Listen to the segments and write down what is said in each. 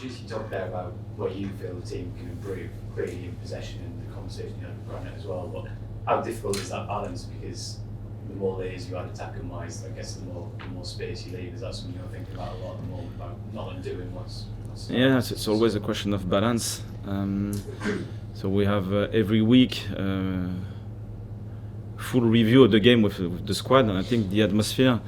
fixtures. You talked there about what you feel the team can improve, clearly in possession and the conversation you had with Granite as well. But how difficult is that balance? Because the more layers you add attacking wise, I guess the more space you leave. Is that something you're thinking about a lot at the moment, about not undoing what's yeah, it's always a question of balance. So we have every week full review of the game with the squad, and I think the atmosphere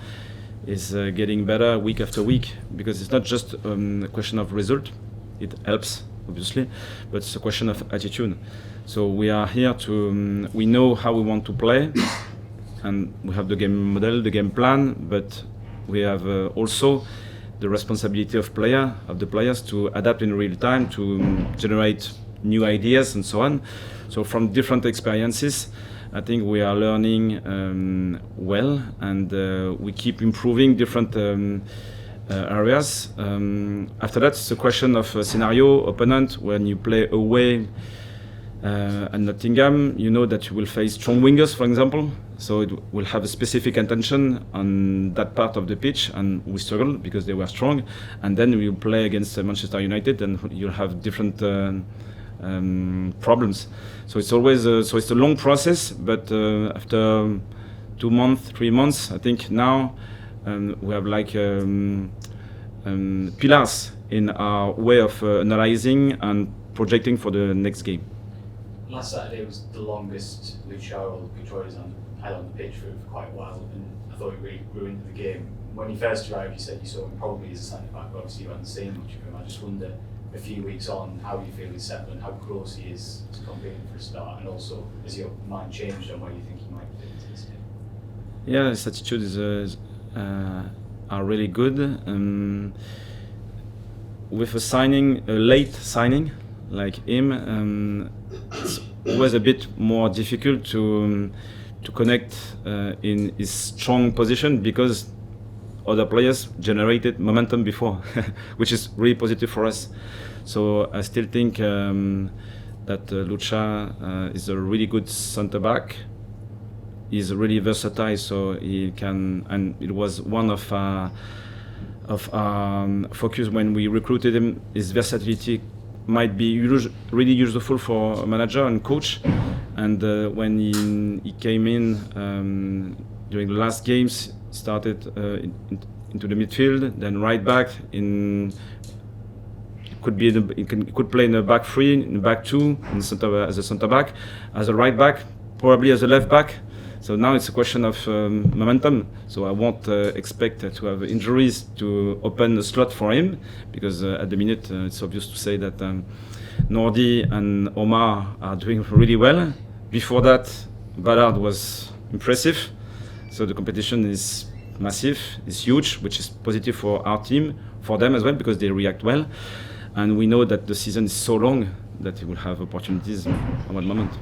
is getting better week after week, because it's not just a question of result. It helps, obviously, but it's a question of attitude. So we are here to, we know how we want to play, and we have the game model, the game plan, but we have also the responsibility of the players to adapt in real time, to generate new ideas and so on. So from different experiences, I think we are learning well, and we keep improving different areas. After that, it's a question of scenario, opponent. When you play away at Nottingham, you know that you will face strong wingers, for example. So it will have a specific intention on that part of the pitch, and we struggled because they were strong. And then we play against Manchester United, and you'll have different problems. So it's always so it's a long process. But after 2 months, 3 months, I think now we have like pillars in our way of analyzing and projecting for the next game. Last Saturday was the longest Luciano Pitroi's had on the pitch for quite a while, and I thought it really grew into the game. When he first arrived, you said you saw him probably as a centre-back, but obviously you hadn't seen much of him. I just wonder, a few weeks on, how you feel he's settling, how close he is to competing for a start, and also, has your mind changed on where you think he might fit into this game? Yeah, his attitude are really good. With a late signing like him, it's always a bit more difficult to connect in his strong position, because other players generated momentum before, which is really positive for us. So I still think that Lucha is a really good centre back. He's really versatile, so he can, and it was one of our focus when we recruited him. His versatility might be really useful for a manager and coach. And when he came in during the last games, started into the midfield, then right back. Could play in the back three, in the back two, as a centre back, as a right back, probably as a left back. So now it's a question of momentum. So I won't expect to have injuries to open the slot for him, because at the minute it's obvious to say that Nordi and Omar are doing really well. Before that, Ballard was impressive. So the competition is massive, is huge, which is positive for our team, for them as well, because they react well. And we know that the season is so long that he will have opportunities at one moment.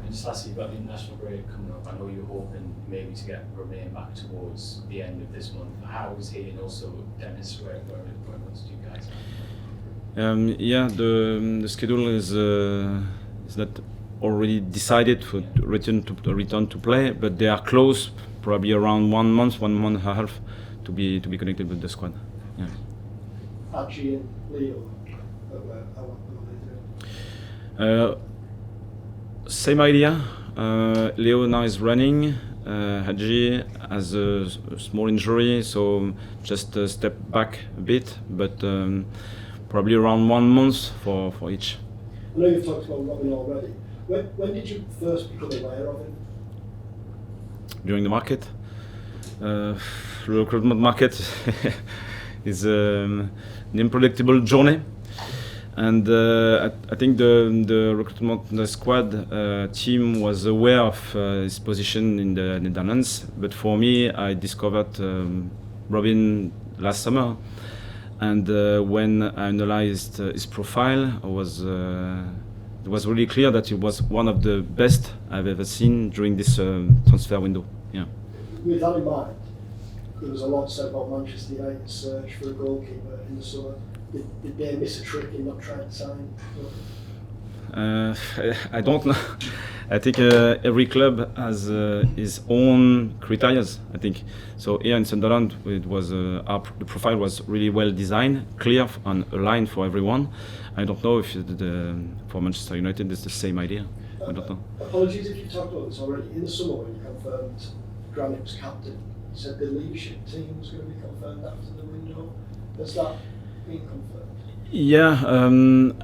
And just lastly, about the international break coming up, I know you're hoping maybe to get Romain back towards the end of this month. How is he, and also Dennis, where those two guys are? Yeah, the schedule is not already decided to return to play, but they are close, probably around 1 month and a half, to be connected with the squad. Yeah. Archie and Leo, how are they doing? Same idea. Leo now is running. Hadji has a small injury, so just step back a bit, but probably around 1 month for each. I know you've talked about Robin already. When did you first become aware of him? During the market. The recruitment market is an unpredictable journey. And I think the recruitment squad team was aware of his position in the Netherlands. But for me, I discovered Robin last summer. And when I analyzed his profile, it was really clear that he was one of the best I've ever seen during this transfer window. Yeah. With that in mind, there was a lot said about Manchester United's search for a goalkeeper in the summer. Did they miss a trick in not trying to sign? I don't know. I think every club has his own criteria. I think so. Here in Sunderland, it was the profile was really well designed, clear and aligned for everyone. I don't know if for Manchester United it's the same idea. I don't know. Apologies if you've talked about this already. In the summer, when you confirmed Granit was captain, you said the leadership team was going to be confirmed after the window. Has that been confirmed? Yeah,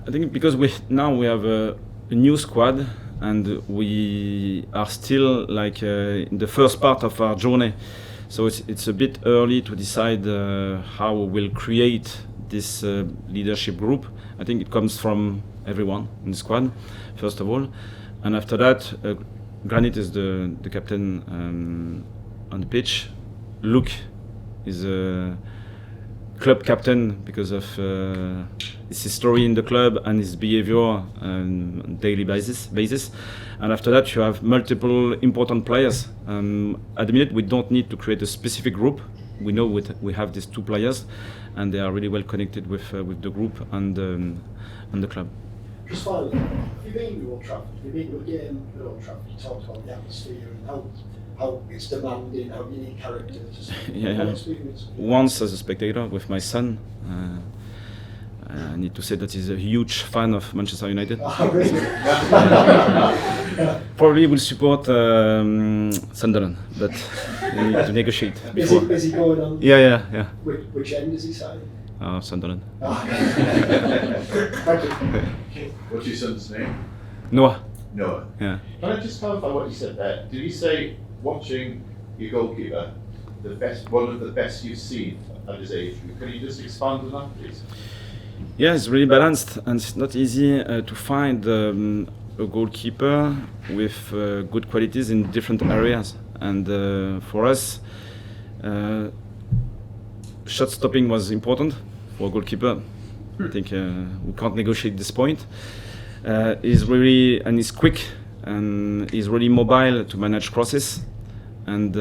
I think because we have a new squad and we are still like in the first part of our journey, so it's a bit early to decide how we will create this leadership group. I think it comes from everyone in the squad, first of all, and after that, Granit is the captain on the pitch. Luke is a club captain because of his history in the club and his behavior on daily basis. And after that, you have multiple important players. At the minute, we don't need to create a specific group. We know we have these two players, and they are really well connected with the group and the club. Just finally, have you been to Old Trafford? Have you been to a game at Old Trafford? You talked about the atmosphere and how it's demanding, how you need characters. Yeah. Once as a spectator with my son, I need to say that he's a huge fan of Manchester United. Oh, really? Probably will support Sunderland, but we need to negotiate before. Is he going on? Yeah. Which end is he signing? Sunderland. Thank you. What's your son's name? Noah. Noah. Yeah. Can I just clarify what you said there? Did you say watching your goalkeeper, one of the best you've seen at his age group? Can you just expand on that, please? Yeah, it's really balanced, and it's not easy to find a goalkeeper with good qualities in different areas. And for us, shot stopping was important for a goalkeeper. I think we can't negotiate this point. He's quick, and he's really mobile to manage crosses, and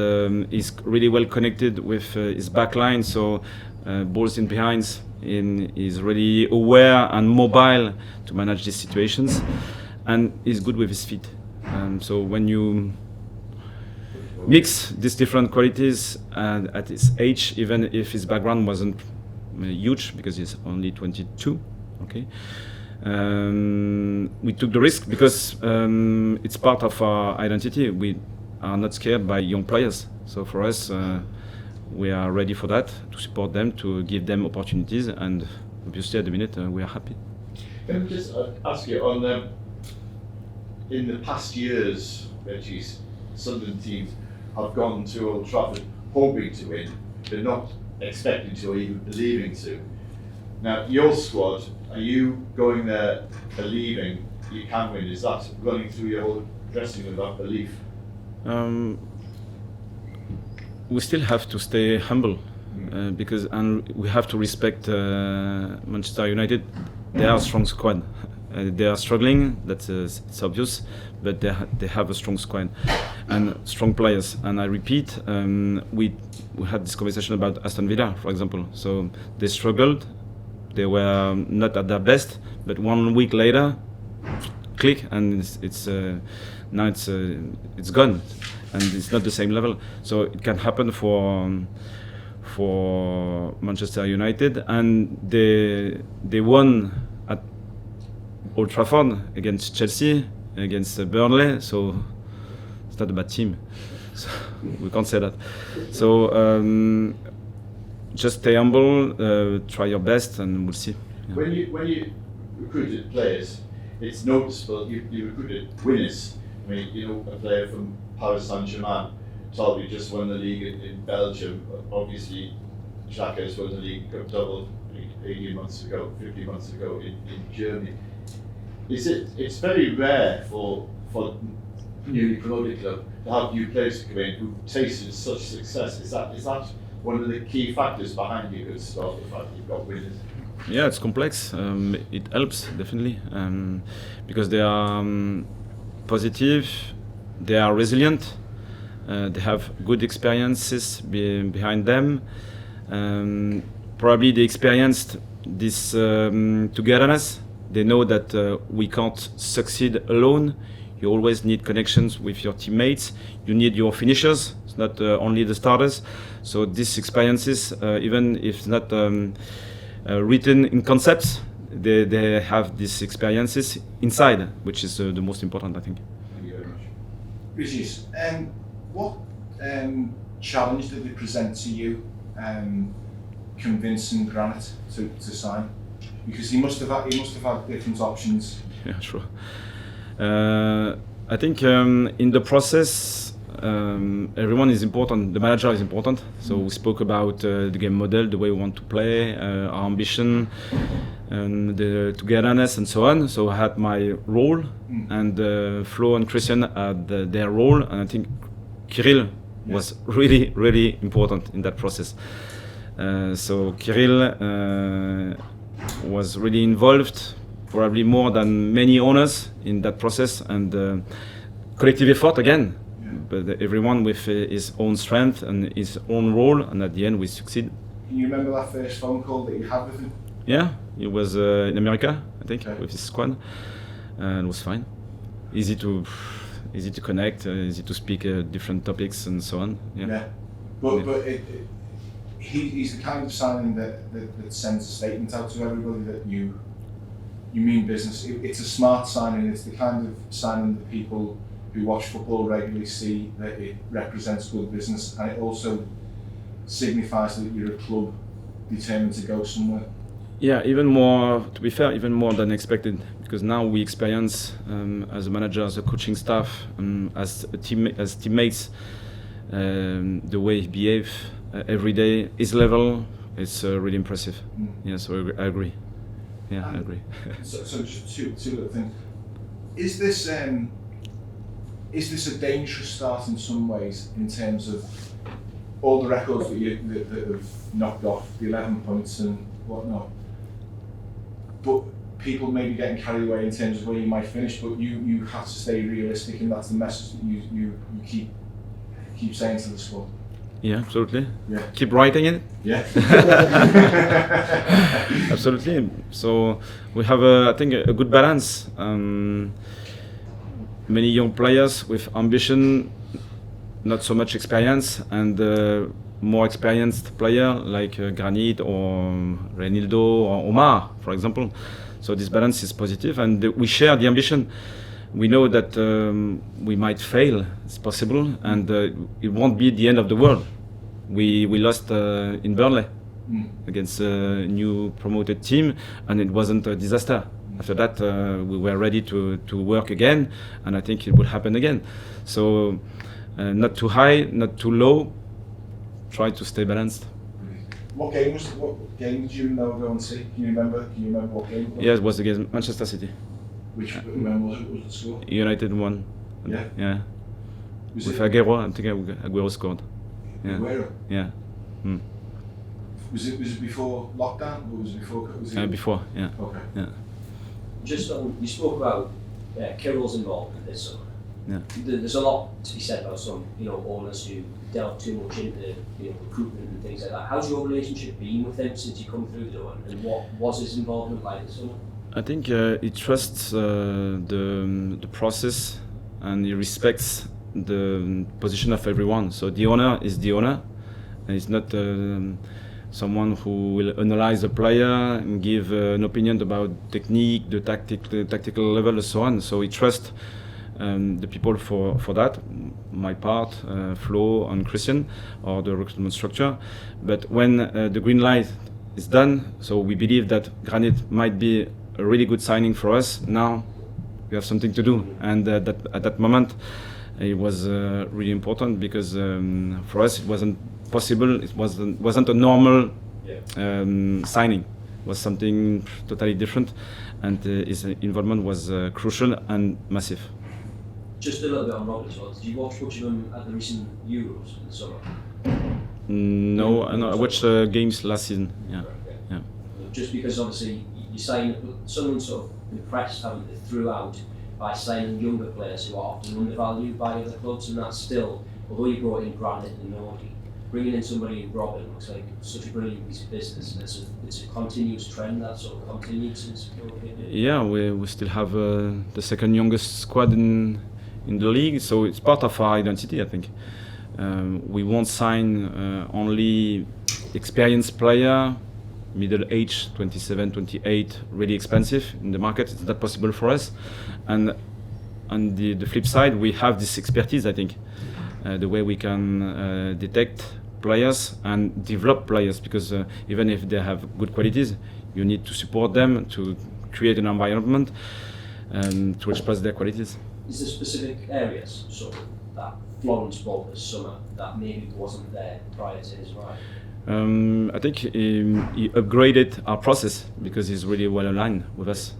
he's really well connected with his back line. So balls in behinds, he's really aware and mobile to manage these situations, and he's good with his feet. So when you mix these different qualities at his age, even if his background wasn't huge because he's only 22, okay. We took the risk because it's part of our identity. We are not scared by young players. So for us, we are ready for that, to support them, to give them opportunities, and obviously at the minute we are happy. Can I just ask you, in the past years, Reggie's Sunderland teams have gone to Old Trafford hoping to win, but not expecting to or even believing to. Now, your squad, are you going there believing you can win? Is that running through your whole dressing room, that belief? We still have to stay humble because we have to respect Manchester United. They are a strong squad. They are struggling, it's obvious, but they have a strong squad and strong players. And I repeat, we had this conversation about Aston Villa, for example. So they struggled, they were not at their best, but 1 week later, click, and now it's gone, and it's not the same level. So it can happen for Manchester United, and they won at Old Trafford against Chelsea, against Burnley, so it's not a bad team. So we can't say that. So just stay humble, try your best, and we'll see. Yeah. When you recruited players, it's noticeable you recruited winners. I mean, a player from Paris Saint-Germain, Toby just won the league in Belgium. Obviously, Xhaka has won the League Cup double 15 months ago in Germany. It's very rare for newly promoted club to have new players come in who've tasted such success. Is that one of the key factors behind your good start, the fact that you've got winners? Yeah, it's complex. It helps definitely because they are positive, they are resilient, they have good experiences behind them. Probably they experienced this togetherness. They know that we can't succeed alone. You always need connections with your teammates. You need your finishers. It's not only the starters. So these experiences, even if not written in concepts, they have these experiences inside, which is the most important, I think. Thank you very much. Regis, what challenge did they present to you convincing Granite to sign? Because he must have had different options. Yeah, sure. I think in the process, everyone is important. The manager is important. So we spoke about the game model, the way we want to play, our ambition, and the togetherness, and so on. So I had my role, and Flo and Christian had their role, and I think Kirill was really, really important in that process. So Kirill was really involved, probably more than many owners in that process, and collective effort again. But everyone with his own strength and his own role, and at the end we succeed. Can you remember that first phone call that you had with him? Yeah, he was in America, I think, Okay. with his squad, and it was fine. Easy to connect, easy to speak different topics and so on. Yeah. But he's the kind of signing that sends a statement out to everybody that you mean business. It's a smart signing. It's the kind of signing that people who watch football regularly see that it represents good business, and it also signifies that you're a club determined to go somewhere. Yeah, even more, to be fair, even more than expected, because now we experience as a manager, as a coaching staff, as teammates, the way he behaves every day, his level, it's really impressive. Yeah, so I agree. Yeah, I agree. So just two little things. Is this a dangerous start in some ways in terms of all the records that have knocked off, the 11 points and whatnot? But people may be getting carried away in terms of where you might finish, but you have to stay realistic, and that's the message that you keep saying to the squad. Yeah, absolutely. Yeah. Keep writing it. Yeah. Absolutely. So we have, I think, a good balance. Many young players with ambition, not so much experience, and more experienced player like Granit or Reinildo or Omar, for example. So this balance is positive, and we share the ambition. We know that we might fail, it's possible, and it won't be the end of the world. We lost in Burnley against a new promoted team, and it wasn't a disaster. After that, we were ready to work again, and I think it would happen again. So not too high, not too low, try to stay balanced. What game did you go and see? Can you remember what game it was? Yeah, it was against Manchester City. When was it? Was it score? United won. Yeah. Yeah. Was With it Aguero, I think Aguero scored. Yeah. Aguero? Yeah. Was it before lockdown, or was it before? Before, yeah. Okay. Yeah. Just on, you spoke about Kirill's involvement this summer. Yeah. There's a lot to be said about some, owners who delve too much into, recruitment and things like that. How's your relationship been with him since you come through the door, and what was his involvement like this summer? I think he trusts the process, and he respects the position of everyone. So the owner is the owner, and it's not someone who will analyze a player and give an opinion about technique, the tactical level, and so on. So he trusts the people for that. My part, Flo and Christian, or the recruitment structure. But when the green light is done, so we believe that Granit might be a really good signing for us. Now we have something to do, and at that moment it was really important, because for us it wasn't possible. It wasn't a normal signing. It was something totally different, and his involvement was crucial and massive. Just a little bit on Robert as well. Did you watch much of him at the recent Euros in the summer? No, I watched games last season. Yeah. Yeah. Just because obviously you signed, Sunderland sort of impressed, haven't they, throughout, by signing younger players who are often undervalued by other clubs, and that's still, although you brought in Granit and Nordi, bringing in somebody in Robin looks like such a brilliant piece of business, and it's a continuous trend that sort of continued since your opinion. Yeah, we still have the second youngest squad in in the league, so it's part of our identity, I think. We won't sign only experienced player, middle age, 27, 28, really expensive in the market. It's not possible for us. And on the flip side, we have this expertise, I think, the way we can detect players and develop players, because even if they have good qualities, you need to support them, to create an environment to express their qualities. Is there specific areas, sort of, that Florence bought this summer that maybe wasn't there prior to his arrival? I think he upgraded our process because he's really well aligned with us.